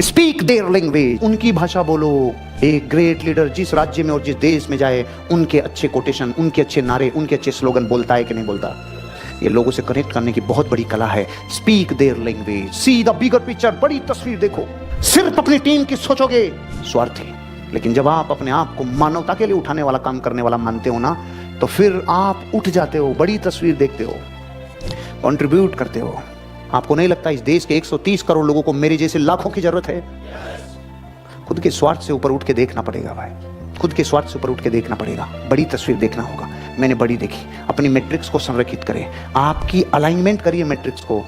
Speak their language, उनकी भाषा बोलो। एक ग्रेट लीडर जिस राज्य में और जिस देश में जाए, उनके अच्छे कोटेशन, उनके अच्छे नारे, उनके अच्छे स्लोगन बोलता है कि नहीं बोलता। ये लोगों से कनेक्ट करने की बहुत बड़ी कला है। Speak their language, see the bigger picture, बड़ी तस्वीर देखो। सिर्फ अपनी टीम की सोचोगे, स्वार्थी। लेकिन जब आप अपने आप को मानवता के लिए उठाने वाला, काम करने वाला मानते हो ना, तो फिर आप उठ जाते हो, बड़ी तस्वीर देखते हो, कंट्रीब्यूट करते हो। आपको नहीं लगता इस देश के 130 करोड़ लोगों को मेरे जैसे लाखों की जरूरत है? खुद के स्वार्थ से ऊपर उठ के देखना पड़ेगा भाई, खुद के स्वार्थ से ऊपर उठ के देखना पड़ेगा, बड़ी तस्वीर देखना होगा। मैंने बड़ी देखी। अपनी मैट्रिक्स को संरेखित करें, आपकी अलाइनमेंट करिए मैट्रिक्स को।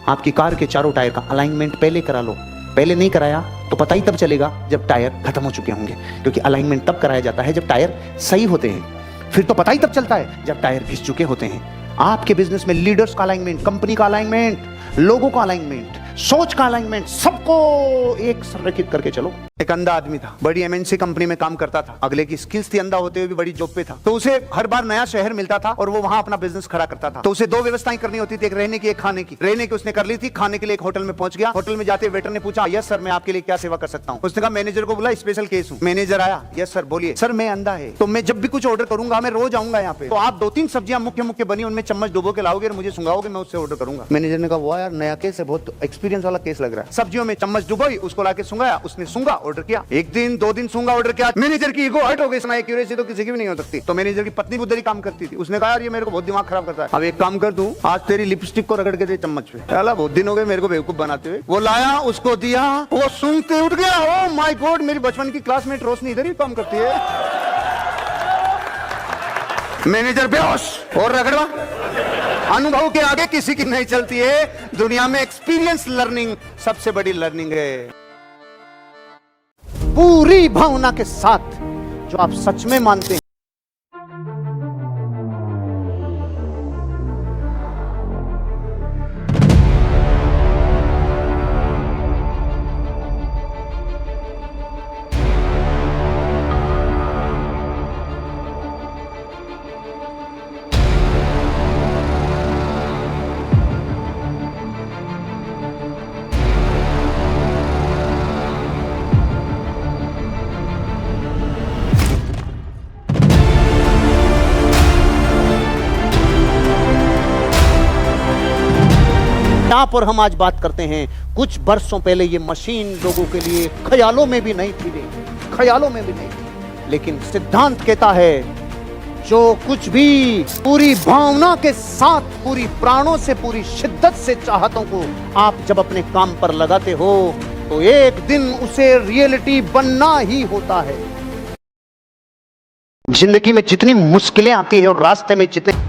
आपकी कार के चारों टायर का अलाइनमेंट पहले करा लो। पहले नहीं कराया तो पता ही तब चलेगा जब टायर खत्म हो चुके होंगे, क्योंकि अलाइनमेंट तब कराया जाता है जब टायर सही होते हैं। फिर तो पता ही तब चलता है जब टायर घिस चुके होते हैं। आपके बिजनेस में लीडर्स का अलाइनमेंट, कंपनी का अलाइनमेंट, लोगों का अलाइनमेंट, सोच का अलाइनमेंट, सबको एक संरेखित करके चलो। एक अंधा आदमी था, बड़ी एमएनसी कंपनी में काम करता था। अगले की स्किल्स थी, अंधा होते हुए भी बड़ी जॉब पे था। तो उसे हर बार नया शहर मिलता था और वो वहां अपना बिजनेस खड़ा करता था। तो उसे दो व्यवस्थाएं करनी होती थी, एक रहने की, एक खाने की। रहने की उसने कर ली थी, खाने के लिए एक होटल में पहुंच गया। होटल में जाते वेटर ने पूछा, यस सर, मैं आपके लिए क्या सेवा कर सकता हूँ? उसने कहा, मैनेजर को बोला, स्पेशल केस हूँ। मैनेजर आया, यस सर बोलिए। सर मैं अंधा है, तो मैं जब भी कुछ ऑर्डर करूंगा, मैं रोज आऊंगा यहाँ पे, तो आप 2-3 सब्जियां मुख्य मुख्य बनी, उनमें चम्मच डुबो के लाओगे और मुझे सुंगाओगे, मैं उससे ऑर्डर करूंगा। मैनेजर ने कहा, वो यार नया केस है, बहुत एक्सपीरियंस वाला केस लग रहा है। सब्जियों में चम्मच डुबोई, उसको लाके सुंगाया, उसने सुंगा, ऑर्डर किया। एक दिन 2 दिन सूंगा, ऑर्डर किया। मैनेजर की ईगो हर्ट हो गई, इतना एक्यूरेसी तो किसी की भी नहीं हो सकती। तो मैनेजर की पत्नी बुद्धरी काम करती थी। उसने कहा, यार ये मेरे को बहुत दिमाग खराब करता है, अब एक काम कर, तू आज तेरी लिपस्टिक को रगड़ के दे चम्मच पे। चला, बहुत दिन हो गए मेरे को बेवकूफ बनाते हुए। वो लाया, उसको दिया, वो सूंघते उठ गया। ओह माय गॉड, मेरी बचपन की क्लासमेट रोशनी इधर ही काम करती है। मैनेजर बेहोश और रगड़वा। अनुभव के आगे किसी की नहीं चलती है दुनिया में। एक्सपीरियंस लर्निंग सबसे बड़ी लर्निंग है। पूरी भावना के साथ जो आप सच में मानते हैं। यहाँ पर हम आज बात करते हैं, कुछ वर्षों पहले ये मशीन लोगों के लिए ख्यालों में भी नहीं थी, ख्यालों में भी नहीं थी। लेकिन सिद्धांत कहता है, जो कुछ भी पूरी भावना के साथ, पूरी प्राणों से, पूरी शिद्दत से चाहतों को आप जब अपने काम पर लगाते हो, तो एक दिन उसे रियलिटी बनना ही होता है। जिंदगी में जितनी मुश्किलें आती है और रास्ते में जितने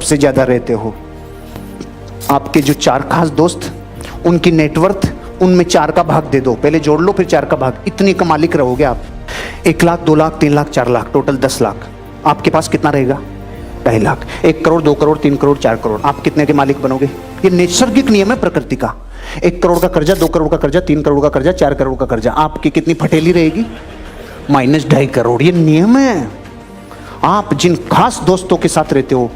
सबसे ज्यादा रहते हो। आपके जो 4 खास दोस्त, उनकी नेटवर्थ, उनमें 4 का भाग दे दो, पहले जोड़ लो फिर 4 का भाग, इतने का मालिक रहोगे आप। 1 लाख, 2 लाख, 3 लाख, 4 लाख, टोटल 10 लाख। आपके पास कितना रहेगा? 2.5 लाख। 1 करोड़, 2 करोड़, 3 करोड़, 4 करोड़, आप कितने के मालिक बनोगे? ये नैसर्गिक नियम है प्रकृति का। 1 करोड़ का कर्जा, 2 करोड़ का कर्जा, 3 करोड़ का कर्जा, 4 करोड़ का कर्जा, आपकी कितनी फटेली रहेगी? -2.5 करोड़। ये नियम है। आप जिन खास दोस्तों के साथ रहते हो,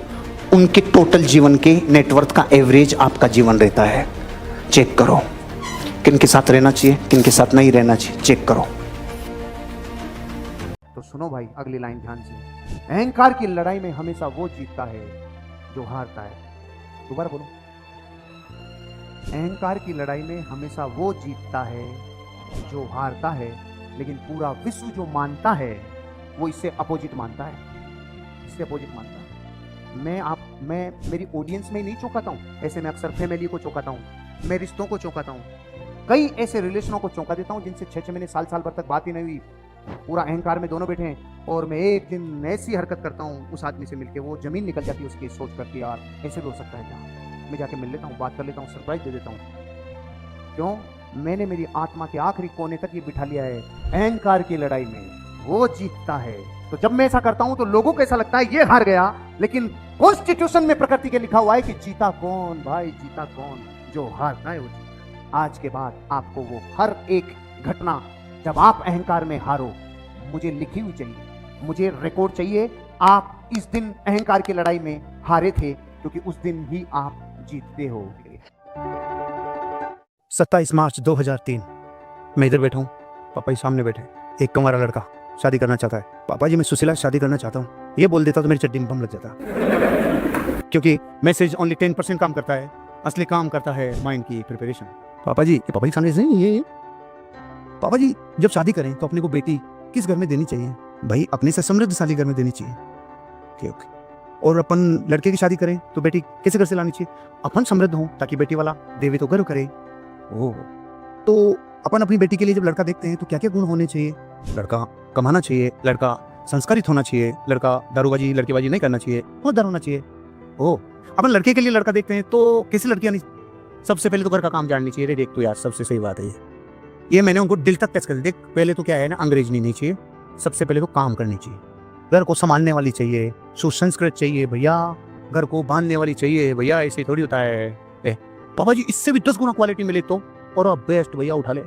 उनके टोटल जीवन के नेटवर्थ का एवरेज आपका जीवन रहता है। चेक करो किन के साथ रहना चाहिए, किन के साथ नहीं रहना चाहिए, चेक करो। तो सुनो भाई, अगली लाइन ध्यान से। अहंकार की लड़ाई में हमेशा वो जीतता है जो हारता है। दोबारा बोलो। अहंकार की लड़ाई में हमेशा वो जीतता है जो हारता है, लेकिन पूरा विश्व जो मानता है वो इससे अपोजिट मानता है, इससे अपोजिट मानता है। मैं मेरी ऑडियंस में नहीं चौंकाता हूँ, ऐसे मैं अक्सर फैमिली को चौंकाता हूँ, मैं रिश्तों को चौंकाता हूँ, कई ऐसे रिलेशनों को चौंका देता हूँ जिनसे 6-6 महीने, साल भर तक बात ही नहीं हुई, पूरा अहंकार में दोनों बैठे हैं, और मैं एक दिन ऐसी हरकत करता हूँ उस आदमी से मिलके, वो जमीन निकल जाती है उसकी सोच करके, यार ऐसे भी हो सकता है क्या? मैं जाके मिल लेता हूँ, बात कर लेता हूँ, सरप्राइज दे देता हूँ। क्यों? मैंने मेरी आत्मा के आखिरी कोने तक ये बिठा लिया है, अहंकार की लड़ाई में वो जीतता है। तो जब मैं ऐसा करता हूं तो लोगों को ऐसा लगता है ये हार गया, लेकिन कॉन्स्टिट्यूशन में प्रकृति के लिखा हुआ है कि जीता कौन भाई, जीता कौन? जो हारता है वो जीता। आज के बाद आपको वो हर एक घटना जब आप अहंकार में हारो, मुझे लिखी हुई चाहिए, मुझे रिकॉर्ड चाहिए, आप इस दिन अहंकार की लड़ाई में हारे थे, क्योंकि उस दिन ही आप जीतते हो। 27 मार्च 2003, मैं इधर बैठा हूँ, पापा जी सामने बैठे। एक कंवारा लड़का शादी करना चाहता है। पापा जी मैं सुशीला शादी करना चाहता हूँ, ये बोल देता तो मेरी चड्डी में बम लग जाता, क्योंकि मैसेज ओनली 10% काम करता है, असली काम करता है माइंड की प्रिपरेशन। पापा जी सामने से ये पापा जी जब शादी करें तो अपने को बेटी किस घर में देनी चाहिए? भाई अपने से समृद्धशाली घर में देनी चाहिए। ओके। और अपन लड़के की शादी करें तो बेटी कैसे घर से लानी चाहिए? अपन समृद्ध हो ताकि बेटी वाला देवे तो गर्व करे। ओह, तो अपन अपनी बेटी के लिए जब लड़का देखते हैं तो क्या क्या गुण होने चाहिए? लड़का कमाना चाहिए, लड़का संस्कारित होना चाहिए, लड़का दारूबाजी लड़केबाजी नहीं करना चाहिए, होनहार होना चाहिए। ओह, अपन लड़के के लिए लड़का देखते हैं तो कैसी लड़कियां नहीं? सबसे पहले तो घर का काम जाननी चाहिए। रे देख तो यार, सबसे सही बात है ये मैंने उनको दिल तक टच कर दिया। देख पहले तो क्या है ना, अंग्रेजी नहीं चाहिए, सबसे पहले तो काम करनी चाहिए, घर को संभालने वाली चाहिए, सुसंस्कृत चाहिए भैया, घर को बांधने वाली चाहिए भैया, ऐसे थोड़ी होता है। पापा जी इससे भी 10 गुना क्वालिटी मिले तो और बेस्ट भैया उठा ले।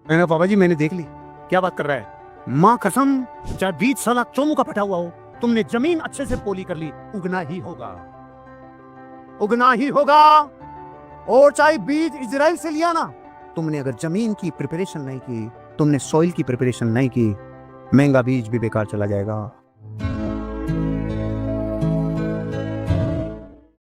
मैंने पापा जी मैंने देख ली, क्या बात कर रहा है? माँ कसम, चाहे 20 साल चोमू का फटा हुआ हो, तुमने जमीन अच्छे से पोली कर ली, उगना ही होगा, उगना ही होगा। और चाहे बीज इजराइल से लिया ना, तुमने अगर जमीन की प्रिपरेशन नहीं की, तुमने सॉइल की प्रिपरेशन नहीं की, महंगा बीज भी बेकार चला जाएगा।